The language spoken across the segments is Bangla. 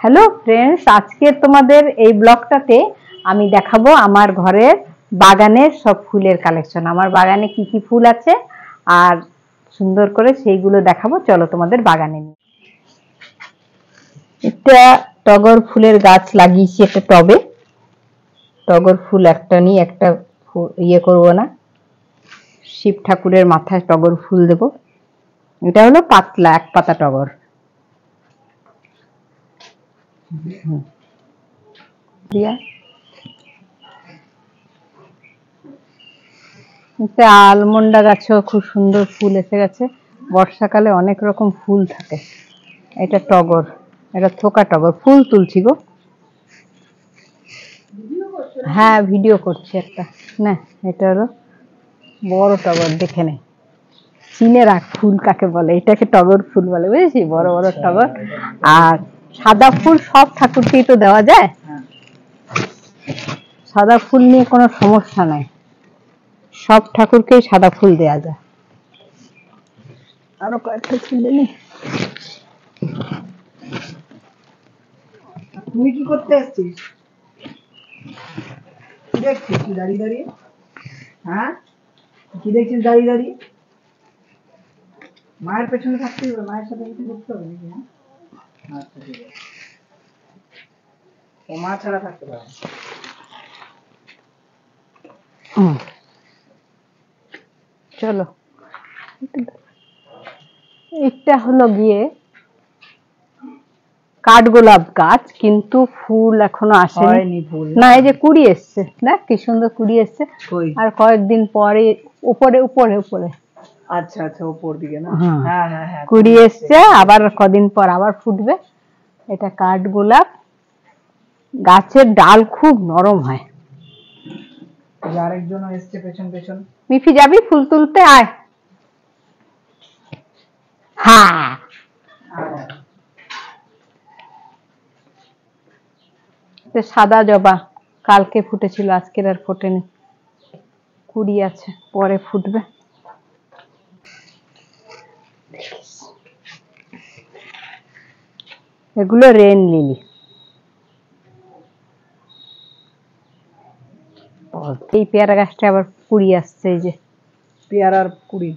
হ্যালো ফ্রেন্ডস, আজকে তোমাদের এই ব্লগটাতে আমি দেখাবো আমার ঘরের বাগানের সব ফুলের কালেকশন। আমার বাগানে কি কি ফুল আছে আর সুন্দর করে সেইগুলো দেখাবো। চলো তোমাদের বাগানে নিয়ে। এটা টগর ফুলের গাছ লাগিয়েছি একটা টবে। টগর ফুল একটা নিয়ে একটা ইয়ে করবো না, শিব ঠাকুরের মাথায় টগর ফুল দেব। এটা হলো পাতলা এক পাতা টগর। আলমন্ডা গাছেও খুব সুন্দর ফুল এসে গেছে। বর্ষাকালে অনেক রকম ফুল থাকে। এটা টগর, এটা থোকা টগর। ফুল তুলছি গো। হ্যাঁ, ভিডিও করছি একটা। না, এটা হলো বড় টগর, দেখে নে, চিনে রাখ ফুল কাকে বলে। এটাকে টগর ফুল বলে, বুঝেছি, বড় বড় টগর। আর সাদা ফুল সব ঠাকুরকেই তো দেওয়া যায়, সাদা ফুল নিয়ে কোনো সমস্যা নাই, সব ঠাকুরকেই সাদা ফুল দেওয়া যায়। আরো কয়েকটা ছিলে নি। তুই কি করতে আসছিস? কি দেখছিস তুই দাঁড়িয়ে দাঁড়িয়ে? হ্যাঁ, কি দেখছিস দাঁড়িয়ে দাঁড়িয়ে? মায়ের পেছনে থাকতে হবে, মায়ের সাথে কিছু করতে হবে নাকি? হ্যাঁ, আচ্ছা ঠিক আছে। ও মা ছাড়া থাকতে পারে। চলো, এটা হলো গিয়ে কাঠগোলাপ গাছ, কিন্তু ফুল এখনো আসেনি। না, এই যে কুড়ি এসছে, দেখ কি সুন্দর কুড়ি এসছে। আর কয়েকদিন পরে উপরে উপরে উপরে, আচ্ছা আচ্ছা, উপর দিকে না? হ্যাঁ হ্যাঁ হ্যাঁ, কুড়ি এসছে। আবার কদিন পর আবার ফুটবে। এটা কাঠগোলাপ। গাছের ডাল খুব নরম হয়। আরেকজন এসছে পেছন পেছন। মিফি, যাবি ফুল তুলতে? আয়। হ্যাঁ, সাদা জবা কালকে ফুটেছিল, আজকের আর ফোটেনি। কুড়ি আছে, পরে ফুটবে। এগুলো রেন লিলি। এই পেয়ারা গাছটা আবার কুড়ি আসছে, এই যে পেয়ারার কুড়ি।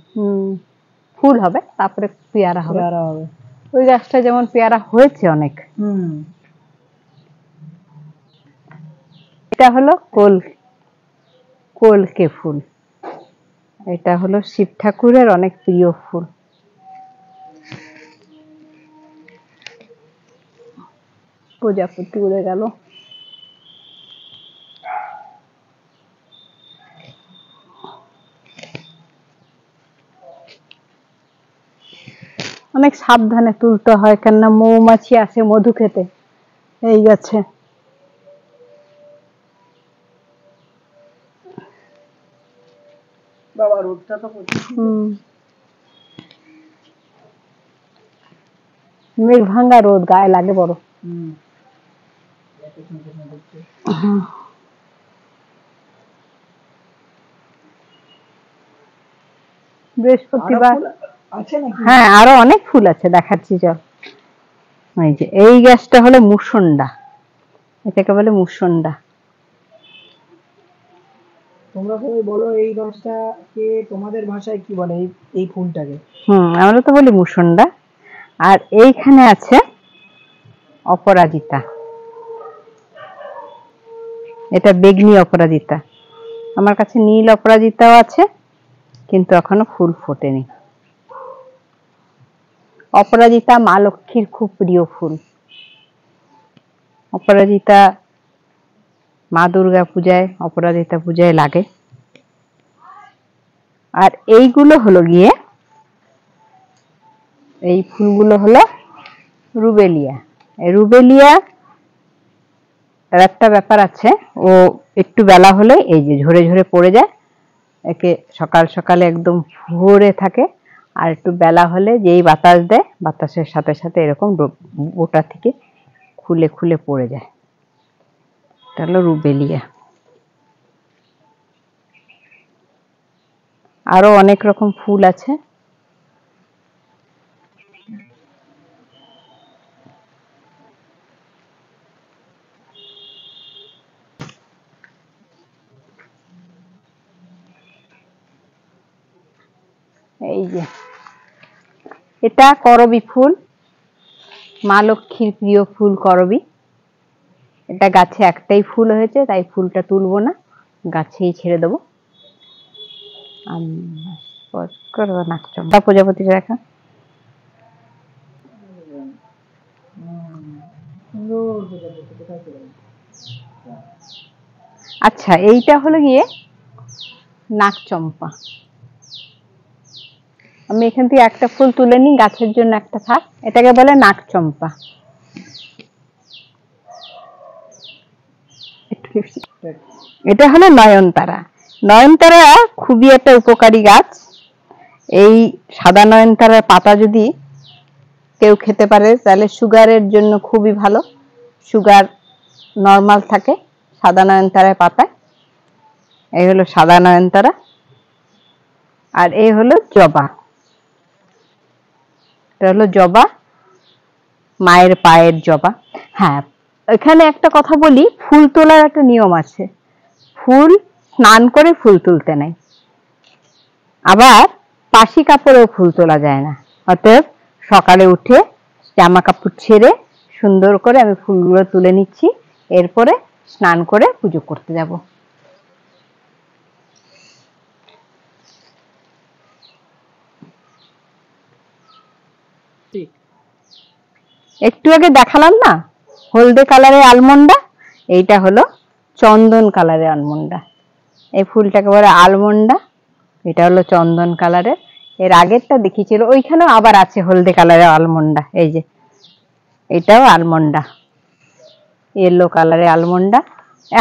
ফুল হবে, তারপরে পেয়ারা হবে। ওই গাছটা যেমন পেয়ারা হয়েছে অনেক। এটা হলো কলকে ফুল। এটা হলো শিব ঠাকুরের অনেক প্রিয় ফুল। প্রজাপতি উড়ে গেল। অনেক সাবধানে তুলতে হয়, কেননা মৌমাছি আসে মধু খেতে এই গাছে। বাবা, রোদটা তো মেঘ ভাঙ্গা রোদ, গায়ে লাগে বড়। বৃহস্পতিবার আছে নাকি? হ্যাঁ, আরো অনেক ফুল আছে, দেখাচ্ছি চল। এই যে এই গাছটা হলো মুসন্ডা, এটাকে বলে মুসন্ডা। তোমরা সবাই বলো এই গাছটাকে তোমাদের ভাষায় কি বলে, এই ফুলটাকে? আমরা তো বলি মুসন্ডা। আর এইখানে আছে অপরাজিতা, এটা বেগনি অপরাজিতা। আমার কাছে নীল অপরাজিতাও আছে, কিন্তু এখনো ফুল ফোটেনি। অপরাজিতা মা লক্ষ্মীর খুব প্রিয় ফুল। অপরাজিতা মা দুর্গা পূজায়, অপরাজিতা পূজায় লাগে। আর এইগুলো হলো গিয়ে, এই ফুলগুলো হলো রুবেলিয়া। রুবেলিয়া একটা ব্যাপার আছে, ও একটু বেলা হলে এই যে ঝরে ঝরে পড়ে যায়। একে সকাল সকালে একদম ভরে থাকে, আর একটু বেলা হলে যেই বাতাস দেয়, বাতাসের সাথে সাথে এরকম বোটা থেকে খুলে খুলে পড়ে যায়। এটা হলো রুবেলিয়া। আরো অনেক রকম ফুল আছে। এই যে এটা করবী ফুল, মা লক্ষ্মীর প্রিয় ফুল করবী। এটা গাছে একটাই ফুল হয়েছে, তাই ফুলটা তুলবো না, গাছেই ছেড়ে দেবো। নাকচম্পা প্রজাপতি দেখা। আচ্ছা, এইটা হলো গিয়ে নাকচম্পা। আমি এখান থেকে একটা ফুল তুলে নিই, গাছের জন্য একটা থাক। এটাকে বলে নাকচম্পা। এটা হলো নয়নতারা। নয়নতারা খুবই একটা উপকারী গাছ। এই সাদা নয়নতারার পাতা যদি কেউ খেতে পারে তাহলে সুগারের জন্য খুবই ভালো, সুগার নরমাল থাকে সাদা নয়নতারার পাতায়। এই হলো সাদা নয়নতারা। আর এই হলো জবা। এটা হলো জবা, মায়ের পায়ের জবা। হ্যাঁ, এখানে একটা কথা বলি, ফুল তোলার একটা নিয়ম আছে। ফুল স্নান করে ফুল তুলতে নেই, আবার বাসি কাপড়েও ফুল তোলা যায় না। অতএব সকালে উঠে জামা কাপড় ছেড়ে সুন্দর করে আমি ফুলগুলো তুলে নিচ্ছি, এরপরে স্নান করে পুজো করতে যাব। একটু আগে দেখালাম না হলদে কালারের আলমন্ডা, এইটা হলো চন্দন কালারের আলমন্ডা। এই ফুলটাকে বলে আলমন্ডা, এটা হলো চন্দন কালারের। এর আগেরটা দেখিয়েছিল, ওইখানেও আবার আছে হলদে কালারের আলমন্ডা। এই যে এটাও আলমন্ডা, ইয়েলো কালারের আলমন্ডা।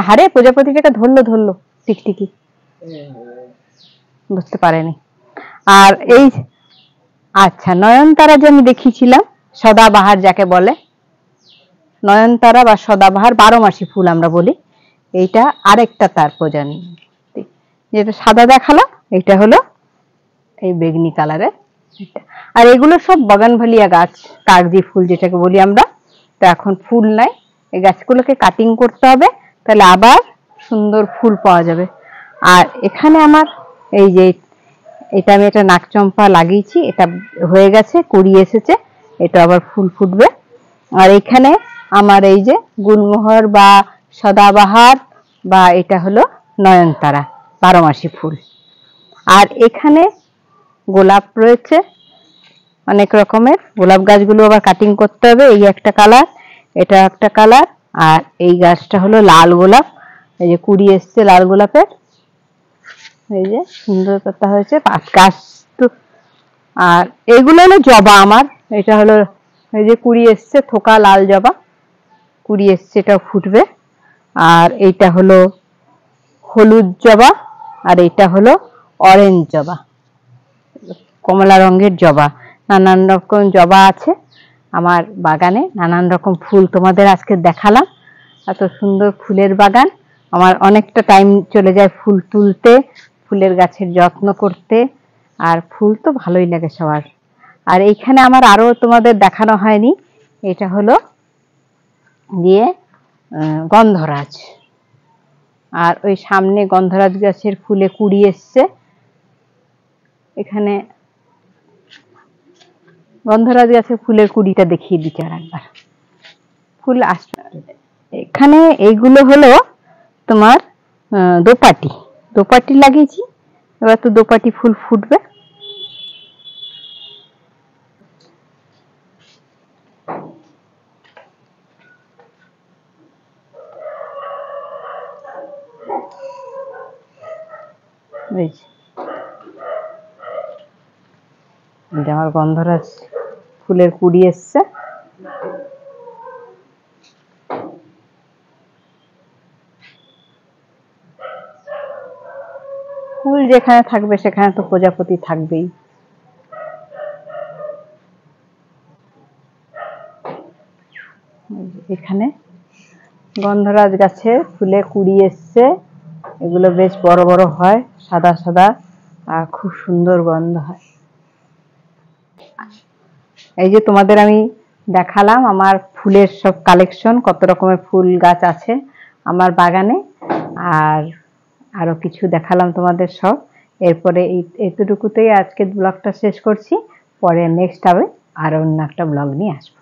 হারে প্রজাপতিটাকে ধরলো টিকটিকি, বুঝতে পারেনি। আর এই আচ্ছা, নয়নতারা যে আমি দেখিয়েছিলাম, সদাবাহার যাকে বলে, নয়নতারা বা সদাবাহার 12 মাসি ফুল আমরা বলি। এইটা আরেকটা তার প্রজাতি, যেটা সাদা দেখালাম এটা হলো এই বেগনি কালারের। আর এগুলো সব বাগানভালিয়া গাছ, কাগজি ফুল যেটাকে বলি আমরা। তো এখন ফুল নাই, এই গাছগুলোকে কাটিং করতে হবে, তাহলে আবার সুন্দর ফুল পাওয়া যাবে। আর এখানে আমার এই যে এটা আমি একটা নাকচম্পা লাগিয়েছি, এটা হয়ে গেছে, কুড়ি এসেছে, এটা আবার ফুল ফুটবে। আর এখানে আমার এই যে গুলমোহর বা সদাবাহার বা এটা হলো নয়নতারা 12 মাসি ফুল। আর এখানে গোলাপ রয়েছে অনেক রকমের, গোলাপ গাছগুলো আবার কাটিং করতে হবে। এই একটা কালার, এটা একটা কালার। আর এই গাছটা হলো লাল গোলাপ, এই যে কুড়ি এসছে লাল গোলাপের, এই যে সুন্দর পাতা হয়েছে গাছ তো। আর এগুলো হলো জবা আমার, এটা হলো এই যে কুড়ি এসছে থোকা লাল জবা, কুড়ি এসছে, এটাও ফুটবে। আর এইটা হলো হলুদ জবা, আর এইটা হলো অরেঞ্জ জবা, কমলা রঙের জবা। নানান রকম জবা আছে আমার বাগানে, নানান রকম ফুল তোমাদের আজকে দেখালাম। এত সুন্দর ফুলের বাগান, আমার অনেকটা টাইম চলে যায় ফুল তুলতে, ফুলের গাছের যত্ন করতে। আর ফুল তো ভালোই লাগে সবার। আর এইখানে আমার আরো তোমাদের দেখানো হয়নি, এটা হলো দিয়ে গন্ধরাজ। আর ওই সামনে গন্ধরাজ গাছের ফুলে কুড়ি এসছে। এখানে গন্ধরাজ গাছের ফুলের কুড়িটা দেখিয়ে দিচ্ছি আর একবার। ফুল আসছে এখানে। এইগুলো হলো তোমার দোপাটি, দোপাটি লাগিয়েছি, এবার তো দোপাটি ফুল ফুটবে। আমার গন্ধরাজ ফুলের কুড়ি এসছে। ফুল যেখানে থাকবে সেখানে তো প্রজাপতি থাকবেই। এখানে গন্ধরাজ গাছে ফুলে কুড়ি এসছে, এগুলো বেশ বড় বড় হয়, সাদা সাদা, আর খুব সুন্দর গন্ধ হয়। এই যে তোমাদের আমি দেখালাম আমার ফুলের সব কালেকশন, কত রকমের ফুল গাছ আছে আমার বাগানে। আর আরো কিছু দেখালাম তোমাদের সব। এরপরে এতটুকুতেই আজকের ব্লগটা শেষ করছি। পরে নেক্সট হবে আর অন্য একটা ব্লগ নিয়ে আসবো।